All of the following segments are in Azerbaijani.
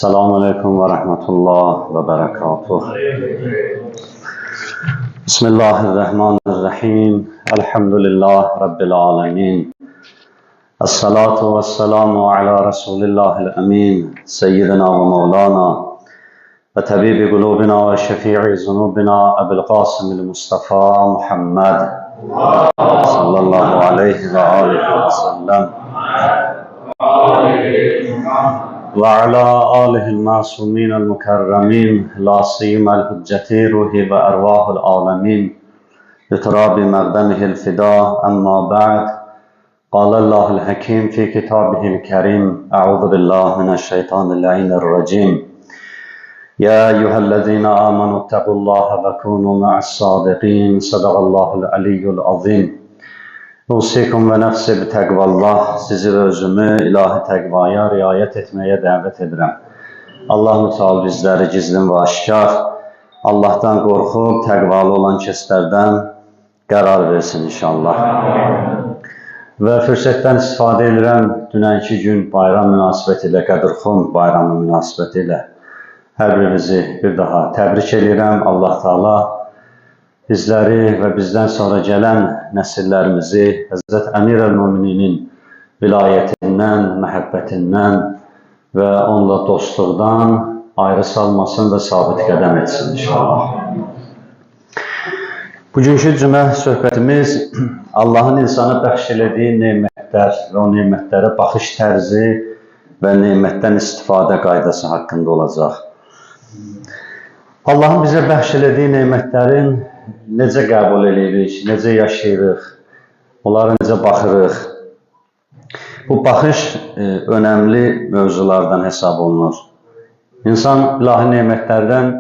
Selamun Aleyküm ve Rahmetullah ve Berekatuhu. Bismillahirrahmanirrahim. Elhamdülillah Rabbil Alemin. Esselatu vesselamu ala Resulillahil Emin. Seyyidina ve Mevlana ve tabibi kulubina ve şefi'i zunubina Ebu'l Qasimil Mustafa Muhammed sallallahu aleyhi ve aleyhi ve sellem. وعلى آله المعصومين المكرمين لا سيما الحجة روحي وأرواح العالمين بتراب مقدمه الفداء أما بعد قال الله الحكيم في كتابه الكريم أعوذ بالله من الشيطان اللعين الرجيم يا أيها الذين آمنوا اتقوا الله وكونوا مع الصادقين صدق الله العلي العظيم Usikum ve nefsi bi təqvallah, sizi və özümü ilahi təqvaya riayət etməyə dəvət edirəm. Allah-u Teala bizləri gizlin və aşkar, Allahdan qorxub, təqvalı olan kəslərdən qərar versin inşallah. Və fürsətdən istifadə edirəm, dünənki gün bayram münasibəti ilə, Qədirxum bayramı münasibəti ilə hər birimizi bir daha təbrik edirəm. Allah Teala bizləri və bizdən sonra gələn nəsillərimizi Həzrət Əmir-əl-Mömininin vilayətindən, məhəbbətindən və onunla dostluqdan ayrı salmasın və sabit qədəm etsin inşallah. Bugünkü cümə söhbətimiz Allahın insana bəxş elədiyi nemətlər və o nemətlərə baxış tərzi və nemətdən istifadə qaydası haqqında olacaq. Allahın bizə bəxş elədiyi nemətlərin necə qəbul edirik, necə yaşayırıq, onlara necə baxırıq. Bu baxış önəmli mövzulardan hesab olunur. İnsan ilahi nemətlərdən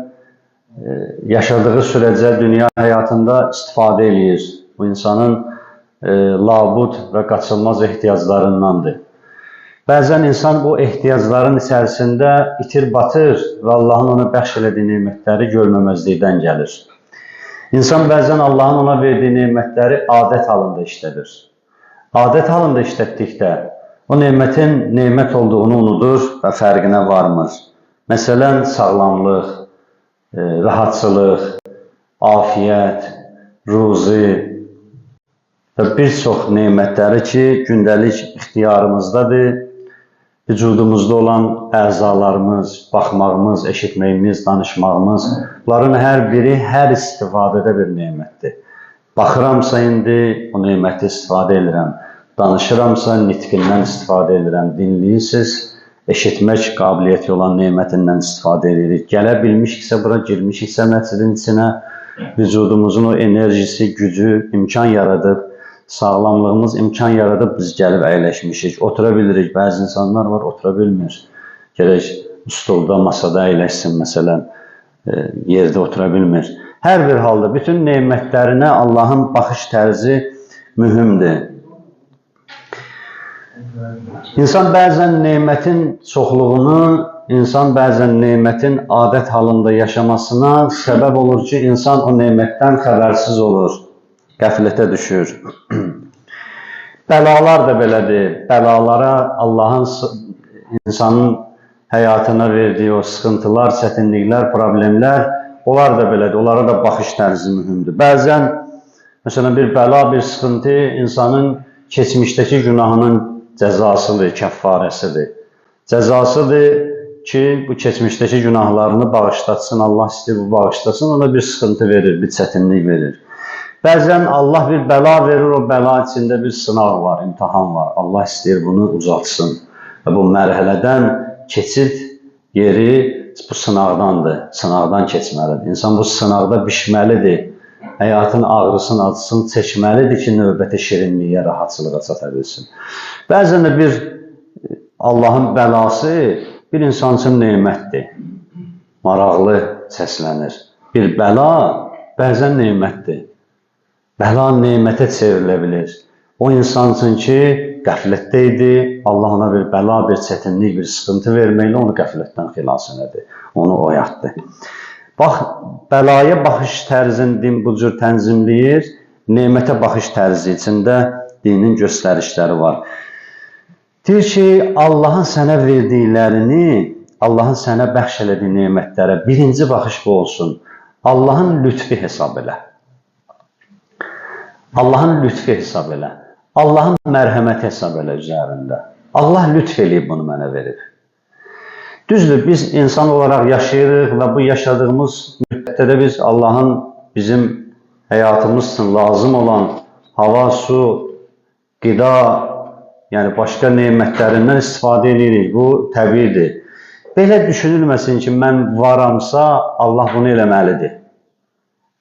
yaşadığı sürəcə dünya həyatında istifadə edir. Bu insanın labud və qaçılmaz ehtiyaclarındandır. Bəzən insan bu ehtiyacların içərisində itir batır və Allahın ona bəxş elədiyi nemətləri görməməzlikdən gəlir. İnsan bəzən Allahın ona verdiyi nemətləri adət halında işlədir. Adət halında işlətdikdə o nemətin nemət olduğunu unudur və fərqinə varmır. Məsələn, sağlamlıq, rahatçılıq, afiyət, ruzi və bir çox nemətləri ki, gündəlik ixtiyarımızdadır. Vücudumuzda olan əzalarımız, baxmağımız, eşitməyimiz, danışmağımız, bunların hər biri hər istifadədə bir nemətdir. Baxıramsa indi o neməti istifadə edirəm. Danışıramsa nitqindən istifadə edirəm. Dinləyirsiniz, eşitmək qabiliyyəti olan nemətindən istifadə edirik. Gələ bilmişiksə, bura girmişiksə məscidin içinə, vücudumuzun o enerjisi, gücü, imkan yaradıb, sağlamlığımız imkan yaradıb biz gəlib əyləşmişik. Otura bilirik. Bəzi insanlar var, otura bilmir. Gərək stolda, masada əyləşsin, məsələn, yerdə otura bilmir. Hər bir halda bütün nemətlərinə Allahın baxış tərzi mühümdür. İnsan bəzən nemətin çoxluğunu, insan bəzən nemətin adət halında yaşamasına səbəb olur ki, insan o nemətdən xəbərsiz olur. Qəflətə düşür. Bəlalar da belədir. Bəlalara Allahın insanın həyatına verdiyi o sıxıntılar, çətinliklər, problemlər, onlar da belədir. Onlara da baxış tərzi mühümdür. Bəzən, məsələn, bir bəla, bir sıxıntı insanın keçmişdəki günahının cəzasıdır, kəffarəsidir. Cəzasıdır ki, bu keçmişdəki günahlarını bağışlatsın, Allah istəyir bu bağışlasın, ona bir sıxıntı verir, bir çətinlik verir. Bəzən Allah bir bəla verir, o bəla içində bir sınaq var, imtihan var. Allah istəyir bunu uzatsın. Və bu mərhələdən keçid yeri bu sınaqdandır, sınaqdan keçməlidir. İnsan bu sınaqda bişməlidir, həyatın ağrısını, acısını çəkməlidir ki, növbəti şirinliyə, rahatçılığa çata bilsin. Bəzən də bir Allahın bəlası bir insan üçün nemətdir, maraqlı səslənir. Bir bəla bəzən nemətdir. Bəla nemətə çevrilə bilir. O insan üçün ki, qəflətdə idi, Allah ona bir bəla, bir çətinlik, bir sıxıntı verməklə onu qəflətdən xilas elədi, onu oyatdı. Bax, bəlaya baxış tərzini din bu cür tənzimləyir, nemətə baxış tərzi içində dinin göstərişləri var. Deyir ki, Allahın sənə verdiklərini Allahın sənə bəxş elədiyi nemətlərə birinci baxış bu olsun. Allahın lütfi hesab elə. Allahın lütfi hesab elə. Allahın mərhəməti hesab elə üzərində. Allah lütf eləyib bunu mənə verib. Düzdür, biz insan olaraq yaşayırıq və bu yaşadığımız müddətdə də biz Allahın bizim həyatımız üçün lazım olan hava, su, qida, yəni başqa nemətlərindən istifadə edirik. Bu təbiidir. Belə düşünülməsin ki, mən varamsa Allah bunu eləməlidir.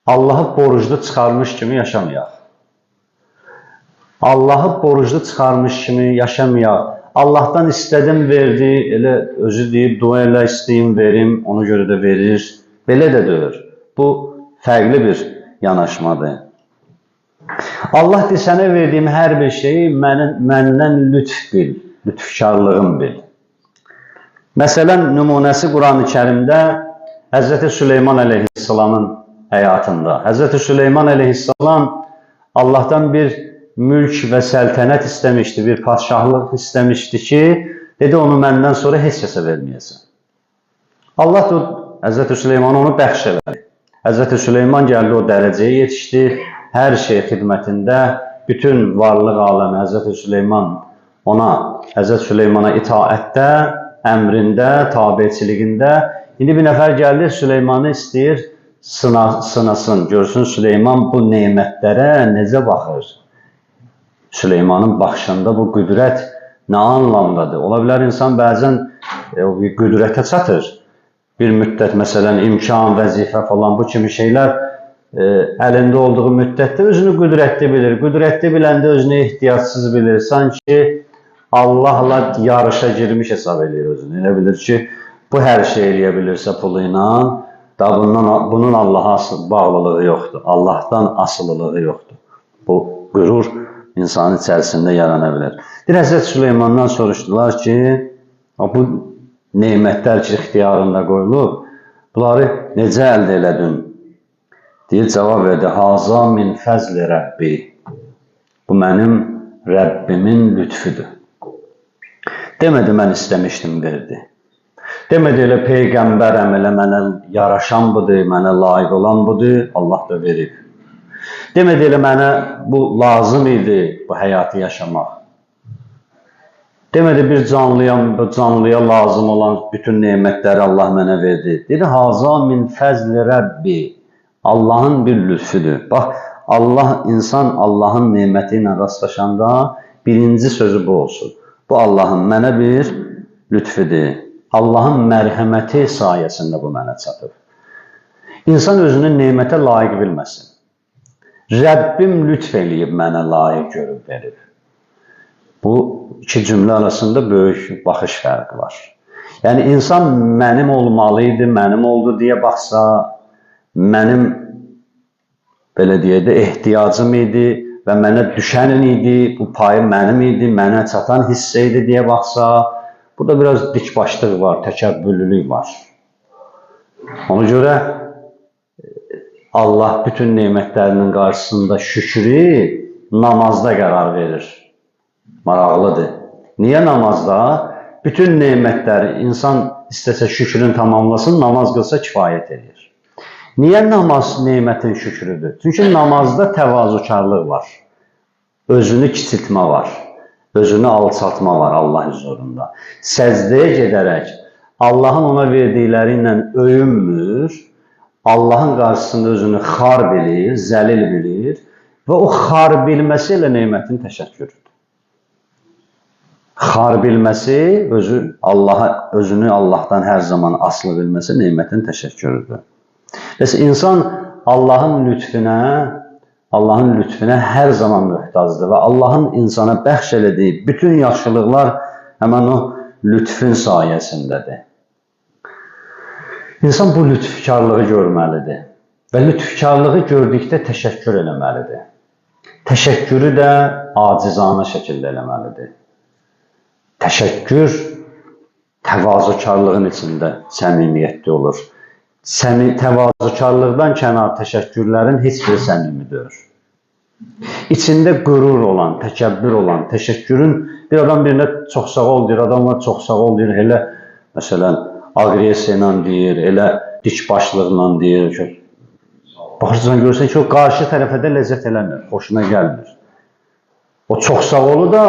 Allahı borclu çıxarmış kimi yaşamayaq. Allahı borclu çıxarmış kimi yaşamayaq. Allahdan istədim, verdi, elə özü deyib, dua elə, istəyim, verim, ona görə də verir. Belə də deyir. Bu, fərqli bir yanaşmadır. Allah deyir, sənə verdiyim hər bir şeyi məndən lütf bil, lütfkarlığım bil. Məsələn, nümunəsi Quran-ı Kərimdə Həzrəti Süleyman əleyhissalamın həyatında. Həzrəti Süleyman əleyhissalam Allahdan bir mülk və səltənət istəmişdi, bir padşahlıq istəmişdi ki, dedi, onu məndən sonra heç kəsə verməyəsən. Allah da Həzrəti Süleyman'a onu bəxş elədi. Həzrəti Süleyman gəldi, o dərəcəyə yetişdi, hər şey xidmətində, bütün varlıq aləmi Həzrəti Süleyman ona, Həzrəti Süleymana itaətdə, əmrində, tabiçiliyində. İndi bir nəfər gəldi, Süleymanı istəyir, sınasın, görsün Süleyman bu nemətlərə necə baxır. Süleymanın baxışında bu qüdrət nə anlamdadır? Ola bilər insan bəzən qüdrətə çatır. Bir müddət, məsələn, imkan, vəzifə falan bu kimi şeylər əlində olduğu müddətdə özünü qüdrətli bilir. Qüdrətli biləndə özünü ehtiyatsız bilir. Sanki Allahla yarışa girmiş hesab edir özünü. Elə bilir ki, bu hər şey eləyə bilirsə pulu ilə, bunun Allaha bağlılığı yoxdur. Allahdan asılılığı yoxdur. Bu qürur insanın içərisində yarana bilər. Bir Həzrət Süleymandan soruşdular ki, bu nemətlər ki, ixtiyarında qoyulub, bunları necə əldə elədin? Deyir, cavab verdi, Haza min fəzli Rəbbi. Bu mənim Rəbbimin lütfüdür. Demədi, mən istəmişdim, verdi. Demədi, elə Peyğəmbərəm, elə mənə yaraşan budur, mənə layiq olan budur, Allah da verib. Demədi, elə mənə bu lazım idi, bu həyatı yaşamaq. Demədi, bir canlıyam, bu canlıya lazım olan bütün nemətləri Allah mənə verdi. Dedi, Haza min fəzli Rəbbi. Allahın bir lütfüdür. Bax, insan Allahın neməti ilə rastlaşanda birinci sözü bu olsun. Bu Allahın mənə bir lütfüdür. Allahın mərhəməti sayəsində bu mənə çatıb. İnsan özünü nemətə layiq bilməsin. Rəbbim lütf eləyib mənə layiq görüb verib. Bu iki cümlə arasında böyük baxış fərqi var. Yəni insan mənim olmalıydı, mənim oldu deyə baxsa, mənim belə deyək də ehtiyacım idi və mənə düşən idi, bu payı mənim idi, mənə çatan hissə idi deyə baxsa, burada biraz dikbaşlıq var, təkəbbürlülük var. Ona görə Allah bütün nemətlərinin qarşısında şükrü namazda qərar verir. Maraqlıdır. Niyə namazda? Bütün nemətləri insan istəsə şükrün tamamlasın, namaz qılsa kifayət edir. Niyə namaz nemətin şükrüdür? Çünki namazda təvazukarlıq var. Özünü kiçiltmə var. Özünü alçaltma var Allah huzurunda. Səcdəyə gedərək Allahın ona verdikləri ilə öyünmür, Allahın qarşısında özünü xar bilir, zəlil bilir və o xar bilməsi ilə nemətin təşəkkürüdür. Xar bilməsi, özünü Allahdan hər zaman asılı bilməsi nemətin təşəkkürüdür. Mesela insan Allahın lütfüne hər zaman möhtacdır və Allahın insana bəxş elədiyi bütün yaxşılıqlar həmən o lütfün sayəsindədir. İnsan bu lütfkarlığı görməlidir və lütfkarlığı gördükdə təşəkkür eləməlidir. Təşəkkürü də acizanə şəkildə eləməlidir. Təşəkkür təvazukarlığın içində səmimiyyətli olur. Təvazukarlıqdan kənar təşəkkürlərin heç biri səmimidir. İçində qürur olan, təkəbbür olan, təşəkkürün bir adam birinə çox sağ ol deyir, adamlar çox sağ ol deyir, elə məsələn aqressiya ilə deyir, elə dik başlıqla deyir. Baxırsan, görürsən ki, o qarşı tərəfə də ləzzət eləmir, xoşuna gəlmir. O çox sağ olu da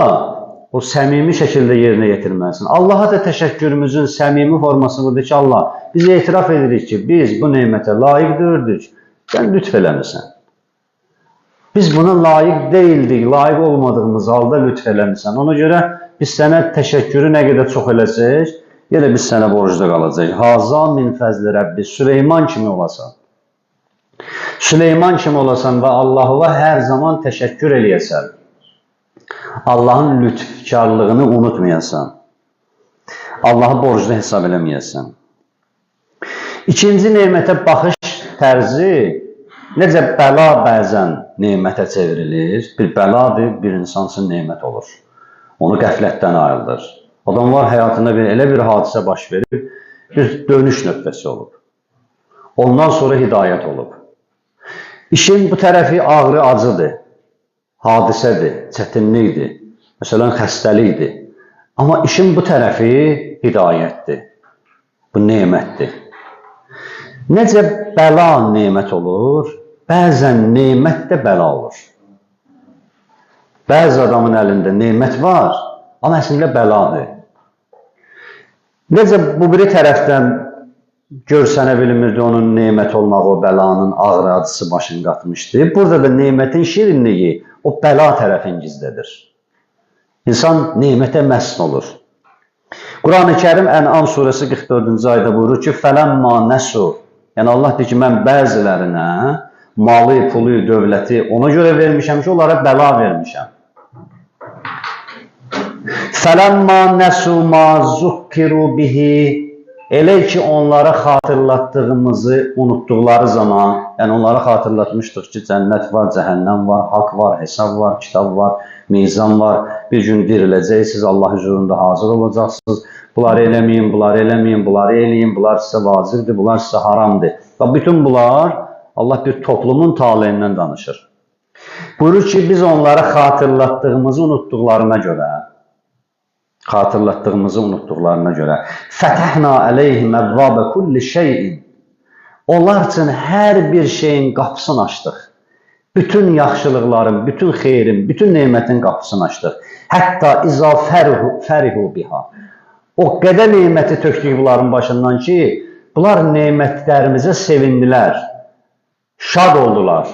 o səmimi şəkildə yerinə yetirməlisin. Allaha da təşəkkürümüzün səmimi forması budur ki, Allah, biz etiraf edirik ki, biz bu nemətə layiq deyildik, sən lütf eləmirsən. Biz buna layiq deyildik, layiq olmadığımız halda lütf eləmirsən. Ona görə biz sənə təşəkkürü nə qədər çox eləsək, yenə biz sənə borcda qalacaq. Haza min fəzli Rəbbi, Süleyman kimi olasan. Süleyman kimi olasan və Allah'a hər zaman təşəkkür eləyəsən. Allahın lütfkarlığını unutmayasan. Allah'ı borclu hesab eləməyəsən. İkinci nemətə baxış tərzi, necə bəla bəzən nemətə çevrilir. Bir bəladır, bir insan üçün nemət olur. Onu qəflətdən ayrılır. Adamlar həyatında elə bir hadisə baş verib, bir dönüş nöqtəsi olub. Ondan sonra hidayət olub. İşin bu tərəfi ağrı acıdır, hadisədir, çətinlikdir, məsələn xəstəlikdir. Amma işin bu tərəfi hidayətdir, bu nemətdir. Necə bəla nemət olur, bəzən nemət də bəla olur. Bəzi adamın əlində nemət var, amma əslində bəladır. Necə bu biri tərəfdən görsənə bilmirdi onun nemət olmağı, o bəlanın ağrı acısı başını qatmışdı. Burada da nemətin şirinliyi o bəla tərəfin gizlədir. İnsan nemətə məst olur. Quran-ı Kərim Ən'am surəsi 44-cü ayda buyurur ki, fələmma nəsu. Yəni Allah deyir ki, mən bəzilərinə malı, pulu, dövləti ona görə vermişəm ki, onlara bəla vermişəm. Fələmma nəsu ma zukkiru bihi. Elə ki, onlara xatırlatdığımızı unutduqları zaman, yəni onlara xatırlatmışdıq ki, cənnət var, cəhənnəm var, haqq var, hesab var, kitab var, mizan var, bir gün diriləcəksiniz, Allah huzurunda hazır olacaqsınız. Bunları eləməyin, bunları eləməyin, bunları eləyin, bunlar sizə vacibdir, bunlar sizə haramdır. Və bütün bunlar Allah bir toplumun taleyindən danışır. Buyurur ki, biz onlara xatırlatdığımızı unutduqlarına görə fətəhna əleyhim əvvabə kulli şeyin. Onlar üçün hər bir şeyin qapısını açdıq. Bütün yaxşılıqların, bütün xeyrin, bütün nemətin qapısını açdıq. Hətta izə fərihu biha. O qədər neməti tökdük bunların başından ki, bunlar nemətlərimizə sevindilər, şad oldular.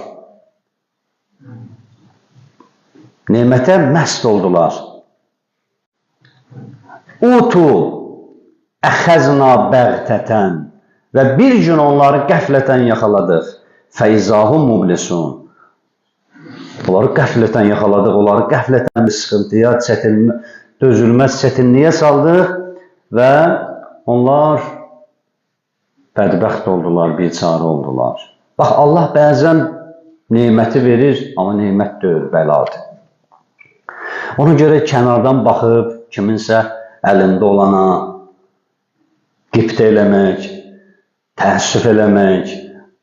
Nemətə məst oldular. Utu əxəzna bəğtətən və bir gün onları qəflətən yaxaladıq. Fəizahum mublisun. Onları qəflətən yaxaladıq, onları qəflətən bir sıxıntıya, dözülməz çətinliyə saldıq və onlar bədbəxt oldular, biçarə oldular. Bax, Allah bəzən neməti verir, amma nemət deyil, bəladır. Ona görə kənardan baxıb, kiminsə əlində olana qibtə eləmək, təəssüf eləmək,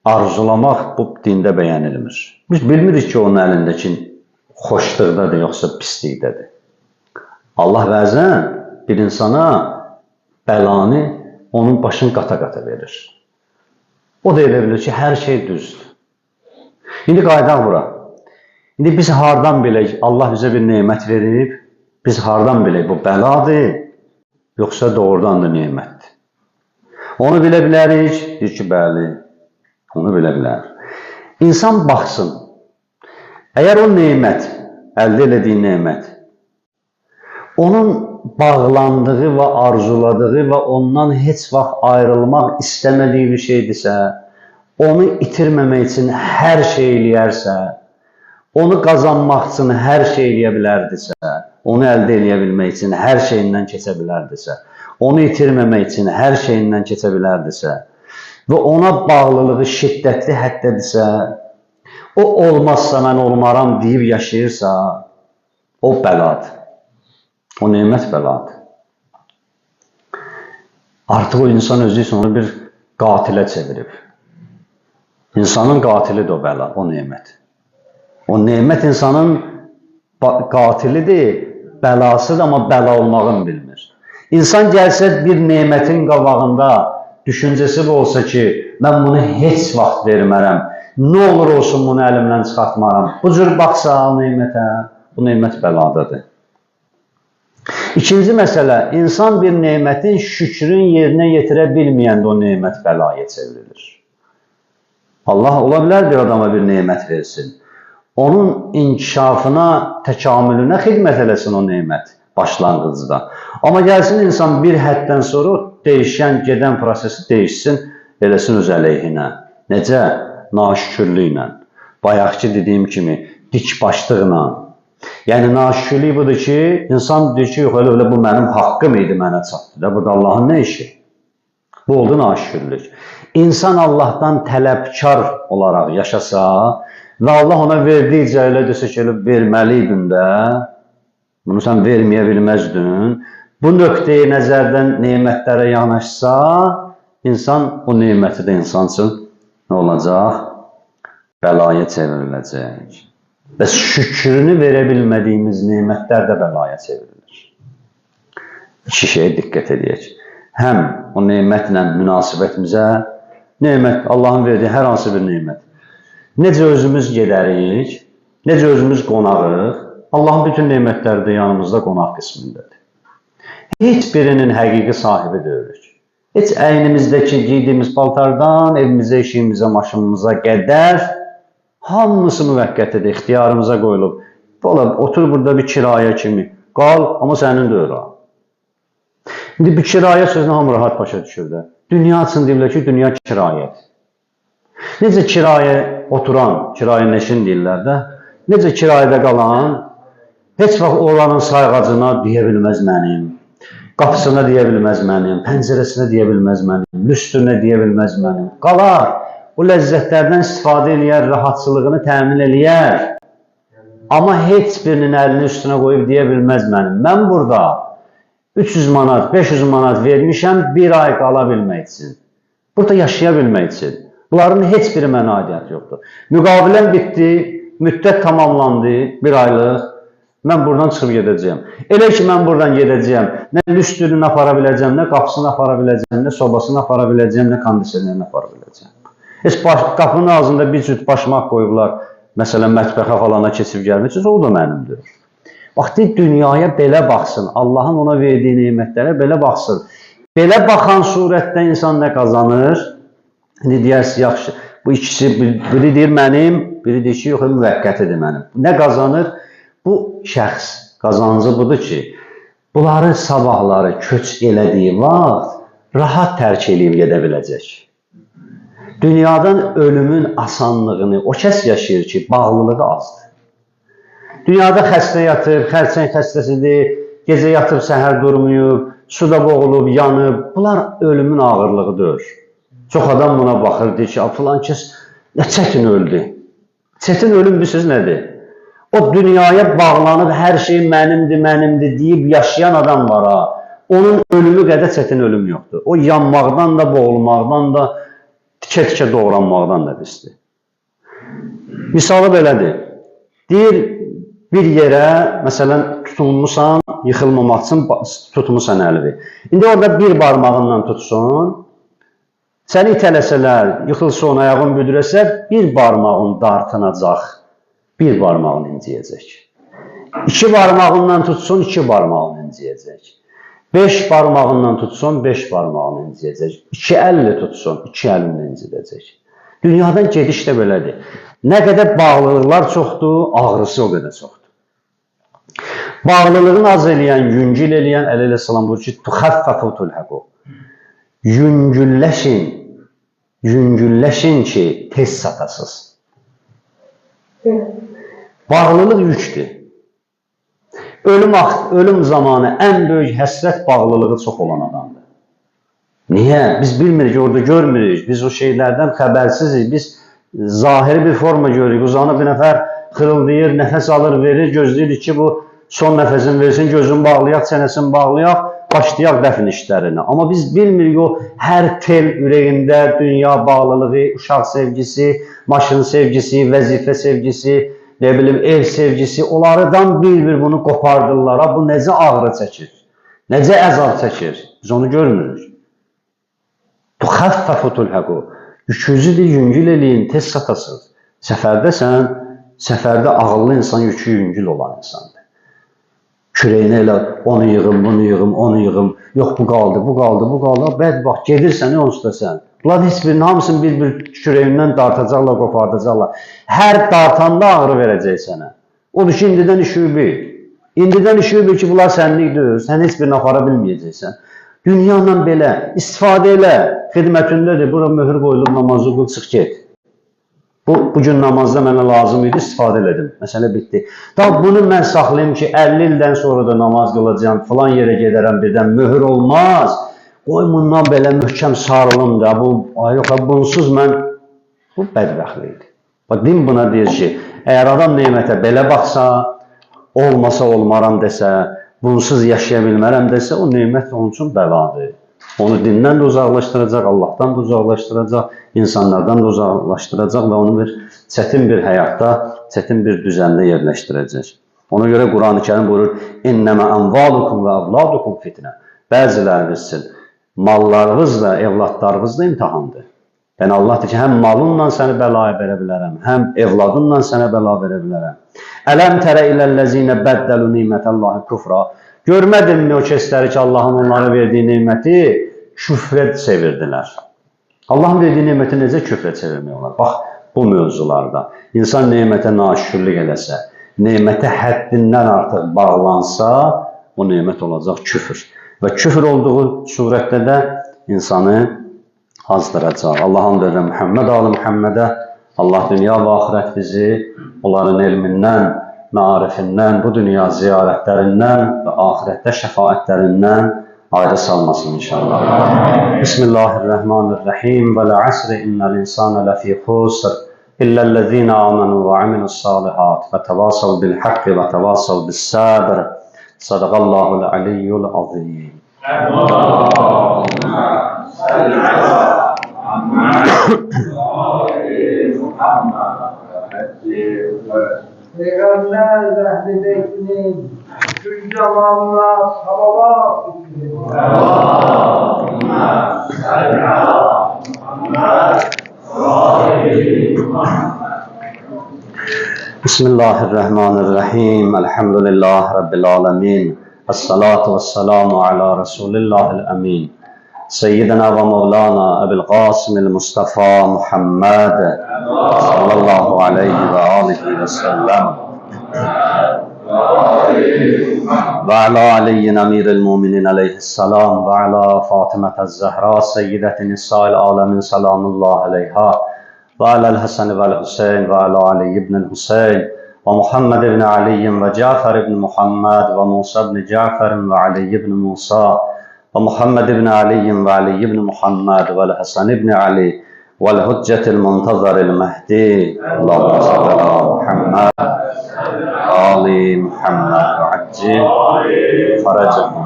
arzulamaq bu dində bəyənilmir. Biz bilmirik ki, onun əlindəki xoşluqdadır, yoxsa pislikdədir. Allah bəzən bir insana bəlanı onun başını qata-qata verir. O da elə bilir ki, hər şey düzdür. İndi qaydaq bura. İndi biz hardan bilək, Allah bizə bir nemət verib, biz hardan bilək, bu bəladır, yoxsa doğrudan da nemətdir. Onu bilə bilərik, deyir ki, bəli, onu bilə bilər. İnsan baxsın, əgər o nemət, əldə elədiyi nemət, onun bağlandığı və arzuladığı və ondan heç vaxt ayrılmaq istəmədiyi bir şeydirsə, onu itirməmək üçün hər şey eləyərsə, onu qazanmaq üçün hər şey eləyə bilərdirsə, onu əldə eləyə bilmək üçün hər şeyindən keçə bilərdirsə, onu itirməmək üçün hər şeyindən keçə bilərdirsə və ona bağlılığı şiddətli həddədirsə, o olmazsa mən olmaram deyib yaşayırsa, o bəladır. O nemət bəladır. Artıq o insan özü üçün onu bir qatilə çevirib. İnsanın qatilidir o bəla, o nemət. O nemət insanın qatilidir, bəlasıdır, amma bəla olmağını bilmir. İnsan gəlsə bir nemətin qabağında düşüncəsi bu olsa ki, mən bunu heç vaxt vermərəm, nə olur olsun bunu əlimdən çıxartmaram. Bu cür baxsa nemətə, bu nemət bəladadır. İkinci məsələ, insan bir nemətin şükrün yerinə yetirə bilməyəndə o nemət bəlaya çevrilir. Allah ola bilər bir adama bir nemət versin. Onun inkişafına, təkamülünə xidmət eləsin o nemət başlanğıcda. Amma gəlsin insan bir həddən sonra o dəyişən, gedən prosesi dəyişsin, eləsin öz əleyhinə. Necə? Naşükürlüklə. Bayaqki dediyim kimi, dikbaşlıqla. Yəni, naşükürlük budur ki, insan deyir ki, yox, elə bu mənim haqqım idi, mənə çatdı da, burada Allahın nə işi? Bu oldu naşükürlük. İnsan Allahdan tələbkar olaraq yaşasa və Allah ona verdikcə elə desə ki, verməliydin də, bunu sən verməyə bilməzdin. Bu nöqteyi nəzərdən nemətlərə yanaşsa, insan o neməti də insan üçün nə olacaq? Bəlaya çevriləcək. Və şükrünü verə bilmədiyimiz nemətlər də bəlaya çevrilir. İki şeyə diqqət edək. Həm o nemətlə münasibətimizə, nemət, Allahın verdiyi hər hansı bir nemət. Necə özümüz gedərik, necə özümüz qonağıq, Allahın bütün nemətləri də yanımızda qonaq qismindedir. Heç birinin həqiqi sahibi deyirik. Heç əynimizdəki giydiyimiz paltardan, evimizə, işimizə, maşınımıza qədər hamısı müvəqqətidir, ixtiyarımıza qoyulub. Otur burada bir kirayə kimi, qal, amma sənin deyir ha. İndi bu kirayə sözünü hamı rahat başa düşür də. Dünya üçün deyirlər ki, dünya kirayədir. Necə kirayə oturan, kirayə nəşin deyirlər də, necə kirayədə qalan, heç vaxt oranın sayğacına deyə bilməz mənim, qapısına deyə bilməz mənim, pəncərəsinə deyə bilməz mənim, lüstrünə deyə bilməz mənim. Qalar, o ləzzətlərdən istifadə eləyər, rahatçılığını təmin eləyər. Amma heç birinin əlini üstünə qoyub deyə bilməz mənim. Mən burada 300 manat, 500 manat vermişəm bir ay qala bilmək üçün. Burada yaşaya bilmək üçün. Bunların heç biri mənə aidiyyəti yoxdur. Müqaviləm bitdi, müddət tamamlandı, bir aylıq. Mən buradan çıxıb gedəcəyəm. Elə ki, mən buradan gedəcəyəm, nə lüstrünü apara biləcəm, nə qapısını apara biləcəm, nə sobasını apara biləcəm, nə kondisionerini apara biləcəm. Heç qapının ağzında bir cüt başmaq qoyublar, məsələn, mətbəxə falana keçib gəlmək üçün, o da mənimdir. Vaxtı dünyaya belə baxsın, Allahın ona verdiyi nemətlərə belə baxsın. Belə baxan surətdə insan nə qazanır? İndi deyərsi, yaxşı, bu ikisi, biri deyir mənim, biri deyir ki, yox, müvəqqətidir mənim. Nə qazanır? Bu şəxs qazancı budur ki, bunları sabahları köç elədiyi vaxt rahat tərk eləyib gedə biləcək. Dünyadan ölümün asanlığını o kəs yaşayır ki, bağlılığı azdır. Dünyada xəstə yatıb, xərçəng xəstəsidir, gecə yatıb, səhər durmayıb, suda boğulub, yanıb. Bunlar ölümün ağırlığıdır. Çox adam buna baxır, deyir ki, filan kəs nə çətin öldü. Çətin ölüm bilirsiniz nədir? O dünyaya bağlanıb, hər şey mənimdir, mənimdir deyib yaşayan adam var ha. Onun ölümü qədər çətin ölüm yoxdur. O yanmaqdan da, boğulmaqdan da, tikə-tikə doğranmaqdan da pisdir. Misalı belədir. Deyir, bir yerə, məsələn, tutulmusan, yıxılmamaq üçün tutmusan əlvi. İndi orada bir barmağından tutsun, səni itələsələr, yıxılsa ayağın büdürəsə, bir barmağın dartınacaq, bir barmağın inciyəcək. 2 barmağından tutsun, 2 barmağın inciyəcək. 5 barmağından tutsun, 5 barmağını inciyəcək. 2 əllə tutsun, 2 əlini incidəcək. Dünyadan gediş də belədir. Nə qədər bağlılıqlar çoxdur, ağrısı o qədər çoxdur. Bağlılığını az eləyən, yüngül eləyən, əleyhissalam buyurur ki, tuxəffəfu tulhəqu. Yüngülləşin ki, tez satasız. Bağlılıq yükdür. Ölüm zamanı ən böyük həsrət bağlılığı çox olan adamdır. Niyə? Biz bilmirik, orada görmürük. Biz o şeylərdən xəbərsizik. Biz zahiri bir forma görürük. Uzanıb bir nəfər xırıldayır, nəfəs alır, verir, gözləyirik ki, bu son nəfəsini versin, gözünü bağlayaq, çənəsini bağlayaq, başlayaq dəfn işlərini. Amma biz bilmirik o hər tel ürəyində dünya bağlılığı, uşaq sevgisi, maşın sevgisi, vəzifə sevgisi, ev sevgisi, onlardan bir-bir bunu qopardırlar. Bu necə ağrı çəkir? Necə əzab çəkir? Biz onu görmürük. Tuxaffafutul haqu. Yükünüzü de yüngül eləyin, tez satasınız. Səfərdəsən, səfərdə ağıllı insan yükü yüngül olan insandır. Kürəyinə elə onu yığım, bunu yığım, onu yığım. Yox bu qaldı, bu qaldı, bu qaldı. Bədbaxt gedirsən, onsuz da sən. Bunlar heç birinin hamısını bir-bir kürəyindən dartacaqlar, qopardacaqlar. Hər dartanda ağrı verəcək sənə. Odur ki, indidən işi bil. İndidən işi bil ki, bunlar sənlikdir. Sən heç birini apara bilməyəcəksən. Dünyanla belə istifadə elə. Xidmətindədir. Bura möhür qoyulub, namazı qıl, çıx get. Bugün namazda mənə lazım idi, istifadə elədim. Məsələ bitdi. Daha bunu mən saxlayayım ki, 50 ildən sonra da namaz qılacağım, filan yerə gedərəm birdən, möhür olmaz. Qoy bundan belə möhkəm sarılım da, bunsuz mən, bu bədbəxtlikdir. Din buna deyir ki, əgər adam neymətə belə baxsa, olmasa olmaram desə, bunsuz yaşaya bilmərəm desə, o neymət onun üçün bəladır. Onu dindən də uzaqlaşdıracaq, Allahdan da uzaqlaşdıracaq, insanlardan da uzaqlaşdıracaq və onu bir çətin bir həyatda, çətin bir düzəndə yerləşdirəcək. Ona görə Quran-ı Kərim buyurur, İnnəmə əmvalukum və əvladukum fitnə. Bəziləriniz üçün mallarınız da, evladlarınız da imtihandır. Yəni Allah deyir ki, həm malınla səni bəlaya verə bilərəm, həm evladınla sənə bəla verə bilərəm. Ələm tərə illəl-ləzinə bəddəlu nimətəllahi kufra. Görmədinmi o kəsləri ki, Allahın onlara verdiyi neyməti küfrə çevirdilər. Allahın verdiyi neyməti necə küfrə çevirmək olar? Bax, bu mövzularda insan neymətə naşükürlük eləsə, neymətə həddindən artıq bağlansa, o neymət olacaq küfür. Və küfür olduğu surətdə də insanı azdıracaq. Allah'ın verir Muhammed Ali Muhammed'e, Allah dünya və axirət bizi onların elmindən, ma'arifindən, bu dünya ziyarətlərindən və ahirətdə şəfaətlərindən ayrı salmasın inşallah. Bismillahirrahmanirrahim. Və l-əsri innəl insana ləfī xusr illellezine amenu və amilussalihat və təvasav bil haqqi və təvasav bis sabr. Sadaqallahul aliyyul azim. Allahümme salli ala Peygamber Zahri Bekir'in tüm zamanla salavat edilir. Allahümme salli ala Muhammed Bismillahirrahmanirrahim. Elhamdülillah Rabbil alemin. Esselatu vesselamu ala Resulillahil amin. Seyyidina ve Mevlana Ebil Qasimil Mustafa Muhammed sallallahu aleyhi ve alihi ve sellem ve ala aleyhin emiril muminin aleyhisselam ve ala Fatimete Zehra seyyideti nisa'il alemin selamullah aleyha ve ala'l Hasan ve'l Hüseyin ve ala Ali ibn Hüseyin ve Muhammed ibn Ali ve Cafer ibn Muhammed ve Musa ibn Cafer ve Ali ibn Musa ve Muhammed ibn Ali ve Ali ibn Muhammed ve Hasan ibn Ali ve Hüccetil Muntazaril Mehdi. Allahümme salli ala Muhammed Ali Muhammed ve Accil Faracahum.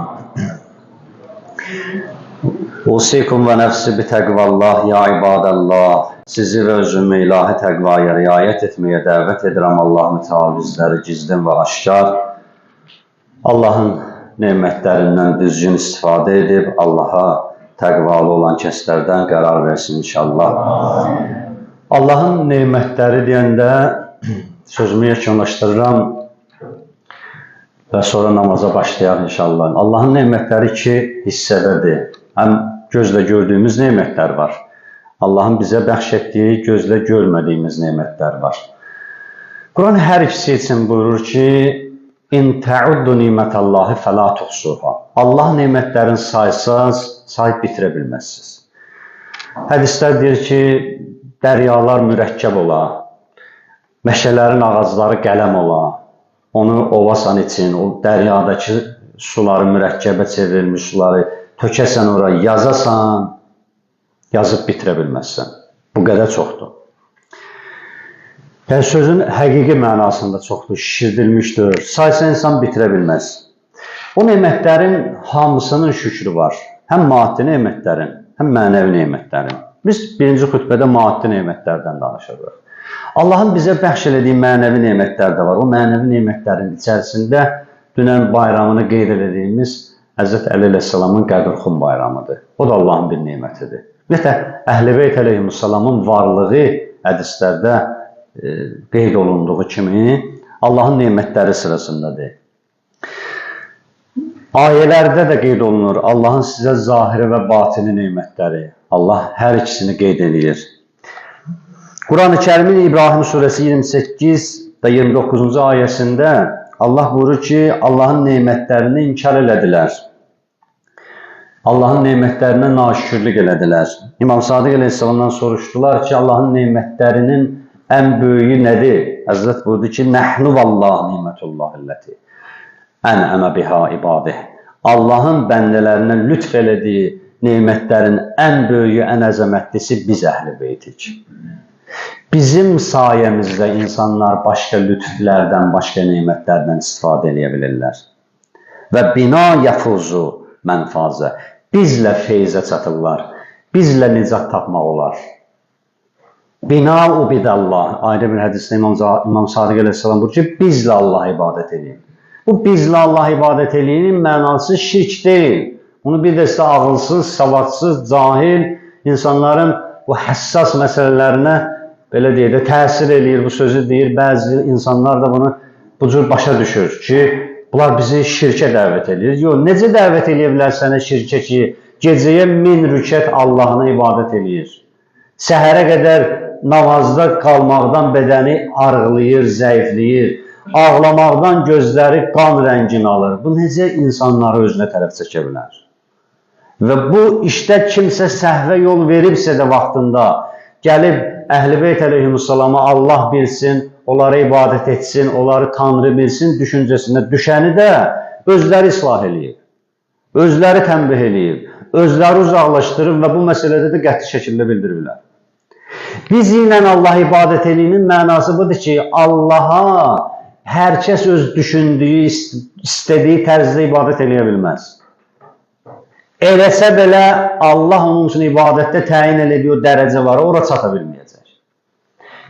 Usikum ve nefsi bi tekvallah ya ibadallah. Sizi ve özümü ilahi tekvaya riayet etmeye davet ederim. Allah-u Teala bizleri gizlin ve aşkar Allah'ın nimetlerinden düzgün istifade edip Allah'a təqvalı olan kəslərdən qərar versin inşallah. Allahın neymətləri deyəndə sözümü yekunlaşdırıram və sonra namaza başlayaq inşallah. Allahın neymətləri iki hissədədir. Həm gözlə gördüyümüz neymətlər var. Allahın bizə bəxş etdiyi gözlə görmədiyimiz neymətlər var. Quran hər ikisi üçün buyurur ki, İn təuddu nimətəllahi fəla tuhsuha. Allah neymətlərin saysaz, sayıb bitirə bilməzsiniz. Hədislər deyir ki, dəryalar mürəkkəb ola, məşələrin ağacları qələm ola, onu ovasan için, o dəryadakı suları mürəkkəbə çevrilmiş suları tökəsən ora, yazasan, yazıb bitirə bilməzsən. Bu qədər çoxdur. Yəni sözün həqiqi mənasında çoxdur, şişirdilmişdir. Saysa insan bitirə bilməz. O nemətlərin hamısının şükrü var. Həm maddi nemətlərin, həm mənəvi nemətlərin. Biz birinci xütbədə maddi nemətlərdən danışırıq. Allahın bizə bəxş elədiyi mənəvi nemətlər də var. O mənəvi nemətlərin içərisində dünən bayramını qeyd edədiyimiz Həzrət Əli əleyhissalamın Qədirxum bayramıdır. O da Allahın bir nemətidir. Ümumiyyətlə, Əhl-i Beyt əleyhissalamın varlığı hədislərdə qeyd olunduğu kimi Allahın nemətləri sırasındadır. Ayələrdə də qeyd olunur Allahın sizə zahiri və batini nemətləri. Allah hər ikisini qeyd edir. Quran-ı Kərimin İbrahim surəsi 28 və 29-cu ayəsində Allah buyurur ki, Allahın nemətlərini inkar elədilər. Allahın nemətlərinə naşükürlük elədilər. İmam Sadiq əleyhissalamdan soruşdular ki, Allahın nemətlərinin ən böyüyü nədir? Həzrət buyurdu ki, Nəhnu vallahi nimətullah-illəti ənəmə biha ibadih. Allahın bəndələrinə lütf elədiyi nemətlərin ən böyüyü, ən əzəmətlisi biz Əhl-i Beytik. Bizim sayəmizdə insanlar başqa lütflərdən, başqa nemətlərdən istifadə edə bilirlər. Və bina yafuzu mənfazə. Bizlə feyzə çatırlar. Bizlə nicat tapmaq olar. Bina ubidallah. Ayrı bir hədisdə İmam Sadiq əleyhissalam buyurur ki, bizlə Allah ibadət edin. Bu bizlə Allah ibadət edinin mənası şirk deyil. Bunu bir də sizə ağılsız, savadsız, cahil insanların bu həssas məsələlərinə belə deyək də təsir eləyir, bu sözü deyir. Bəzi insanlar da bunu bu cür başa düşür ki, bunlar bizi şirkə dəvət edir. Yox, necə dəvət edə bilər sənə şirkə ki, gecəyə 1000 rükət Allahına ibadət eləyir. Səhərə qədər namazda qalmaqdan bədəni arğılayır, zəifləyir. Ağlamaqdan gözləri qan rəngini alır. Bu necə insanları özünə tərəf çəkə bilər? Və bu işdə kimsə səhvə yol veribsə də vaxtında gəlib Əhl-i Beyt əleyhissalamı Allah bilsin, onlara ibadət etsin, onları Tanrı bilsin düşüncəsində düşəni də özləri islah eləyib, özləri tənbih eləyib, özləri uzaqlaşdırıb və bu məsələdə də qəti şəkildə bildirirlər. Biz ilə Allah ibadət eləyinin mənası budur ki, Allaha hər kəs öz düşündüyü, istədiyi tərzdə ibadət eləyə bilməz. Eləsə belə Allah onun üçün ibadətdə təyin elədiyi o dərəcə var, ora çata bilməyəcək.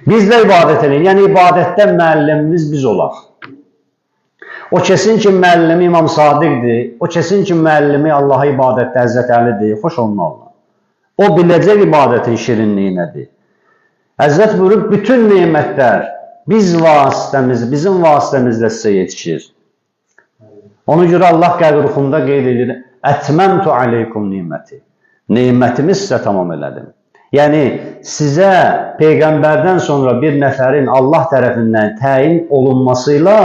Bizlə ibadət edin, yəni ibadətdə müəllimimiz biz olaq. O kəsin ki, müəllimi İmam Sadiqdir, o kəsin ki, müəllimi Allaha ibadətdə Həzrət Əlidir, xoş onun Allah. O biləcək ibadətin şirinliyi nədir? Həzrət buyurub, bütün nemətlər bizim vasitəmizlə sizə yetişir. Ona görə Allah Qədirxumda qeyd edir, Ətməmtu aleykum niməti. Nemətimi sizə tamam elədim. Yəni, sizə Peyğəmbərdən sonra bir nəfərin Allah tərəfindən təyin olunmasıyla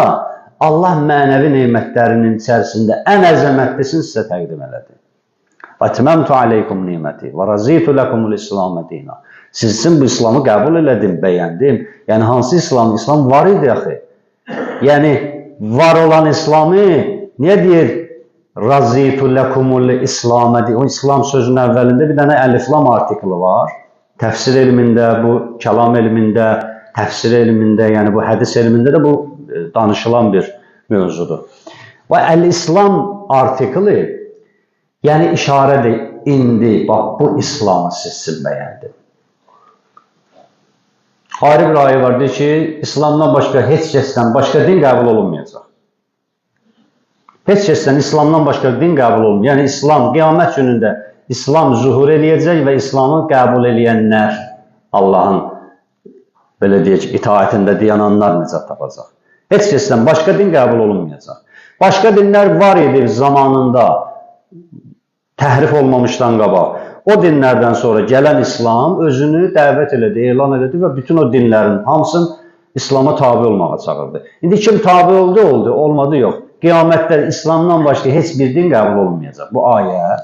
Allah mənəvi nemətlərinin içərisində ən əzəmətlisini sizə təqdim elədi. Ətməmtu aleykum niməti və razitu ləkumul İslamə dina. Siz üçün bu İslamı qəbul elədim, bəyəndim. Yəni, hansı İslam? İslam var idi axı. Yəni, var olan İslamı niyə deyir? Razitu ləkumul İslamə deyir. O İslam sözünün əvvəlində bir dənə əliflam artiklı var. Təfsir elmində, bu kəlam elmində, təfsir elmində, yəni bu hədis elmində də bu danışılan bir mövzudur. Və Əl-İslam artikli, yəni işarədir, indi, bax, bu İslamı sizsin bəyəndim. Ayrı bir ayə var, deyir ki, İslamdan başqa, heç kəsdən başqa din qəbul olunmayacaq. Heç kəsdən İslamdan başqa din qəbul olunmayacaq. Yəni, İslam, qiyamət günündə İslam zuhur eləyəcək və İslamı qəbul eləyənlər Allahın, belə deyək, itaətində dayananlar nicat tapacaq. Heç kəsdən başqa din qəbul olunmayacaq. Başqa dinlər var idi zamanında, təhrif olmamışdan qabaq. O dinlərdən sonra gələn İslam özünü dəvət elədi, elan elədi və bütün o dinlərin hamısını İslama tabi olmağa çağırdı. İndi kim tabi oldu, oldu, olmadı, yox. Qiyamətdə İslamdan başqa heç bir din qəbul olunmayacaq, bu ayə.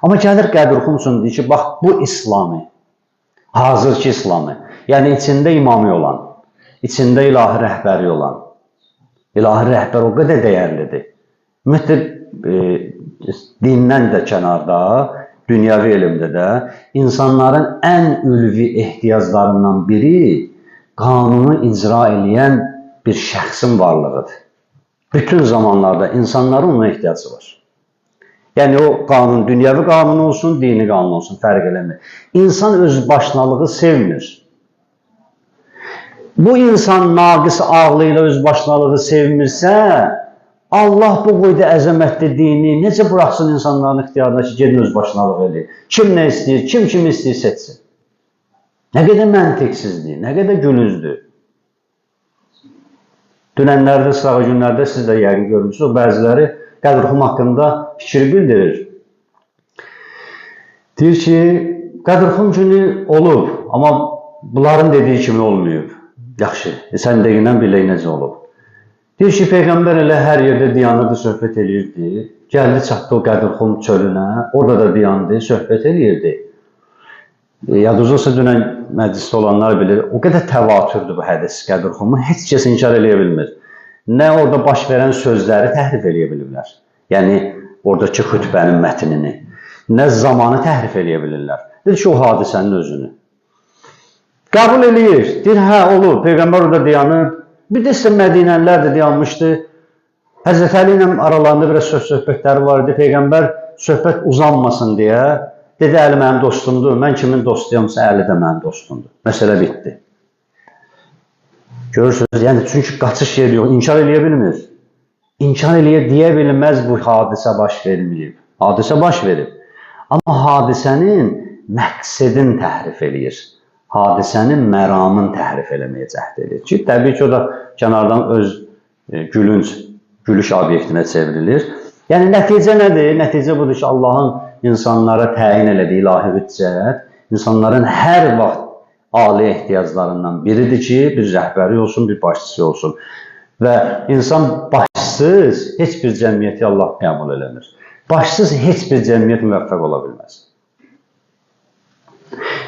Amma gəlir Qədirxum üçün deyir ki, bax, bu İslamı, hazırki İslamı, yəni içində imamı olan, içində ilahi rəhbəri olan, ilahi rəhbər o qədər dəyərlidir. Ümumiyyətlə, dindən də kənarda, dünyəvi elmdə də insanların ən ülvi ehtiyaclarından biri qanunu icra edən bir şəxsin varlığıdır. Bütün zamanlarda insanların ona ehtiyacı var. Yəni o qanun, dünyəvi qanun olsun, dini qanun olsun, fərq eləmir. İnsan öz başınalığı sevmir. Bu insan naqis ağlıyla öz başınalığı sevmirsə, Allah bu boyda əzəmətli dini necə buraxsın insanların ixtiyarına ki, gedin öz başınalıq eləyir. Kim nə istəyir, kim kimi istəyir seçsin. Nə qədər məntiqsizdir, nə qədər gülüzdür. Dünənlərdə, sırağı günlərdə siz də yəqin görmüşsünüz, o bəziləri qədrxum haqqında fikir bildirir. Deyir ki, qədrxum günü olub, amma bunların dediyi kimi olmayıb. Yaxşı, sən deyilən bilək necə olub. Deyir ki, Peyğəmbər elə hər yerdə dayanırdı, söhbət eləyirdi. Gəldi, çatdı o qədrxum çölünə, orada da dayandı, söhbət eləyirdi. Yadınızda olsa dünən məclisdə olanlar bilir, o qədər təvatürdür bu hədis qədrxumu, heç kəs inkar eləyə bilmir. Nə orada baş verən sözləri təhrif eləyə bilirlər. Yəni, oradakı xütbənin mətnini. Nə zamanı təhrif eləyə bilirlər. Deyir ki, o hadisənin özünü. Qəbul eləyir. Deyir, hə, olur. Peyğəmbər orada dayanıb. Bir də isə Mədinəlilər də dayanmışdı. Həzrət Əli ilə aralarında biraz söhbətləri var idi. Peyğəmbər söhbət uzanmasın deyə dedi, Əli mənim dostumdur. Mən kimin dostuyamsa, Əli də mənim dostumdur. Məsələ bitdi. Görürsünüz, yəni çünki qaçış yeri yox, inkar eləyə bilmir. İnkar eləyə deyə bilməz bu hadisə baş verməyib. Hadisə baş verib. Amma hadisənin məqsədini təhrif eləyir. Hadisənin məramını təhrif eləməyə cəhd edir. Ki, təbii ki, o da kənardan öz gülüş obyektinə çevrilir. Yəni, nəticə nədir? Nəticə budur ki, Allahın insanlara təyin elədiyi ilahi hüccət, insanların hər vaxt ali ehtiyaclarından biridir ki, bir rəhbəri olsun, bir başçısı olsun. Və insan başsız heç bir cəmiyyəti Allah qəbul eləmir. Başsız heç bir cəmiyyət müvəffəq ola bilməz.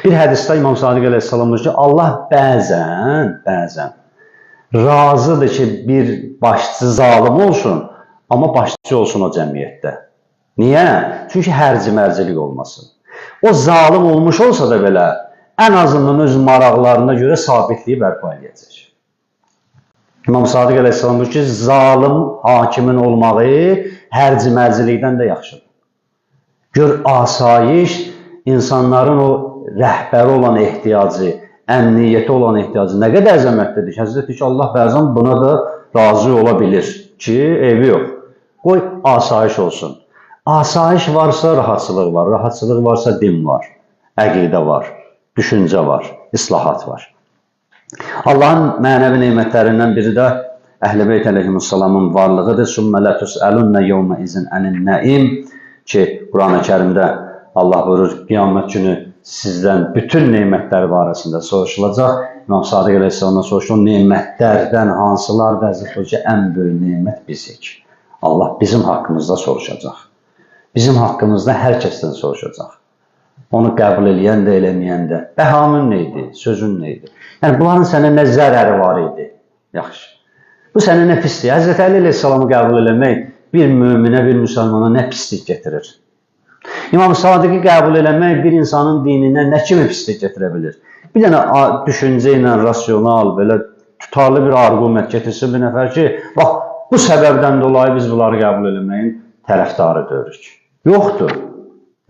Bir hədisdə İmam Sadiq əleyhissalam deyir ki, Allah bəzən razıdır ki, bir başçı zalim olsun, amma başçı olsun o cəmiyyətdə. Niyə? Çünki hərci-mərcilik olmasın. O zalim olmuş olsa da belə, ən azından öz maraqlarına görə sabitliyi bərpa edəcək. İmam Sadiq əleyhissalam deyir ki, zalim hakimin olmağı hərci-mərcilikdən də yaxşıdır. Gör, asayiş insanların o rəhbəri olan ehtiyacı, əmniyyəti olan ehtiyacı nə qədər əzəmətlidir. Həzrət ki, Allah bəzən buna da razı ola bilir ki, evi yox. Qoy asayiş olsun. Asayiş varsa rahatçılıq var, rahatçılıq varsa din var, əqidə var, düşüncə var, islahat var. Allahın mənəvi neymətlərindən biri də Əhl-i Beyt əleyhissalamın varlığıdır. Sümmə lə tüsəlunnə yevmə izin ənin nəim ki, Quran-ı Kərimdə Allah buyurur, qiyamət günü sizdən bütün neymətlər barəsində soruşulacaq. İmam Sadiq əleyhissalamdan soruşur, o neymətlərdən hansılar vəzifə ki, ən böyük neymət bizik. Allah bizim haqqımızda soruşacaq. Bizim haqqımızda hər kəsdən soruşacaq. Onu qəbul eləyən də, eləməyən də. Bəhamın neydi, sözün neydi? Yəni, bunların sənə nə zərəri var idi? Yaxşı. Bu sənə nə pislik? Həzrət Əli əleyhissalamı qəbul eləmək bir möminə, bir müsəlmana nə pislik getirir? İmam Sadiqi qəbul eləmək bir insanın dininə nə kimi pislik gətirə bilir? Bir dənə düşüncə ilə, rasional, belə tutarlı bir arqument getirsin bir nəfər ki, bax, bu səbəbdən dolayı biz bunları qəbul eləməyin tərəfdarı deyirik. Yoxdur.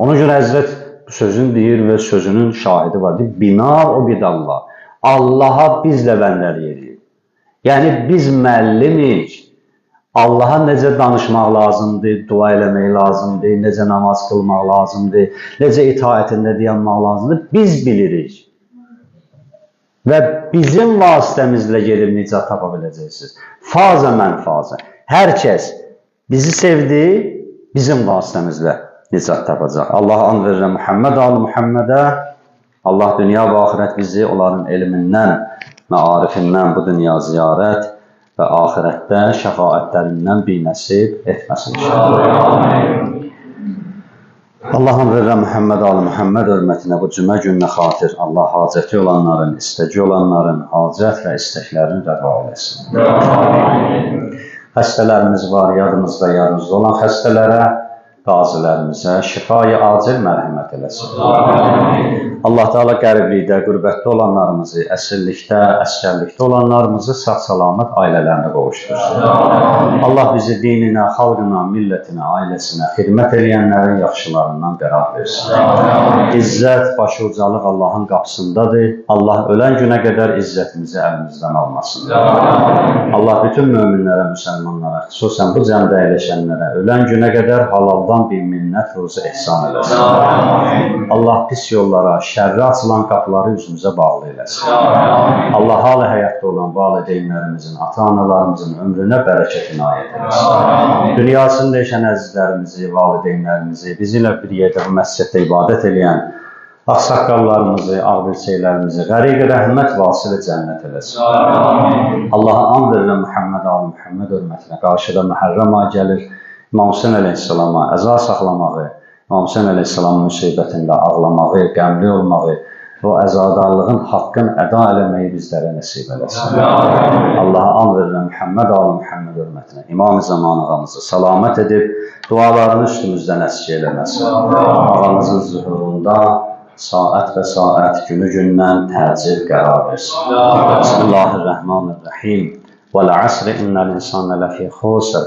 Ona görə Həzrət sözün deyir və sözünün şahidi var. Bina o bidallah. Allaha bizlə bəndəlik edir. Yəni, biz müəllimik. Allaha necə danışmaq lazımdır, dua eləmək lazımdır, necə namaz qılmaq lazımdır, necə itaətində dayanmaq lazımdır, biz bilirik. Və bizim vasitəmizlə gedib nicat tapa biləcəksiniz. Fazə mən fazə. Hər kəs bizi sevdi, bizim vasitəmizlə nicat tapacaq. Allah and verirəm Muhammed alı Muhammedə. Allah dünya və axirət bizi onların elmindən, məarifindən bu dünya ziyarət və axirətdə şəfaətlərindən bir nəsib etməsin inşallah. Allah'ın verirəm Muhammed alı Muhammed hörmətinə bu cümə gününə xatir Allah hacəti olanların, istəci olanların hacət və istəklərini rəva eləsin. Xəstələrimiz var, yadımızda olan xəstələrə qazilərimizə şifayı acil mərhəmət eləsin. Allah Teala qəriblikdə, qürbətdə olanlarımızı, əsirlikdə, əskərlikdə olanlarımızı sağ-salamat ailələrinə qovuştursun. Allah bizi dininə, xalqına, millətinə, ailəsinə xidmət edənlərin yaxşılarından qərar versin. İzzət, başucalıq Allahın qapısındadır. Allah ölən günə qədər izzətimizi əlimizdən almasın. Allah bütün möminlərə, müsəlmanlara, xüsusən bu cəmdə əyləşənlərə ölən günə qədər halaldan bir minnət ruzu ehsan eləsin. Allah pis yollara, şərri açılan qapıları üzümüzə bağlı eləsin. Allah halı həyatda olan valideynlərimizin, ata-analarımızın ömrünə bərəkət inayət eləsin. Dünyasında yaşayan əzizlərimizi, valideynlərimizi, bizi ilə bir yerdə bu məsciddə ibadət edən ağsaqqallarımızı, ağbirçəklərimizi qəriq rəhmət vasılə cənnət eləsin. Allaha and verirəm Muhammed ali Muhammed hörmətinə qarşıda Məhərrəm ay gəlir. İmam Hüseyn əleyhissalama əza saxlamağı, İmam Hüseyn əleyhissalamın müsibətində ağlamağı, qəmli olmağı, o əzadarlığın haqqın əda eləməyi bizlərə nəsib eləsin. Allaha and verirəm Muhammed ali Muhammed hörmətinə İmam-ı Zaman ağamızı salamət edib, dualarını üstümüzdən əski eləməsin. Ağamızın zuhurunda saat və saat, günü gündən təcil qərar versin. Bismillahirrahmanirrahim. Vəl-əsr innəl insana ləfi xusr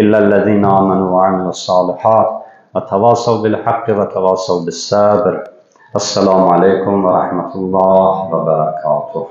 illellezine amenu və amilus salihat və təvasav bil-haqqi və təvasav bis-sabr. Esselamu aleykum və rəhmətullah və bərəkatuh.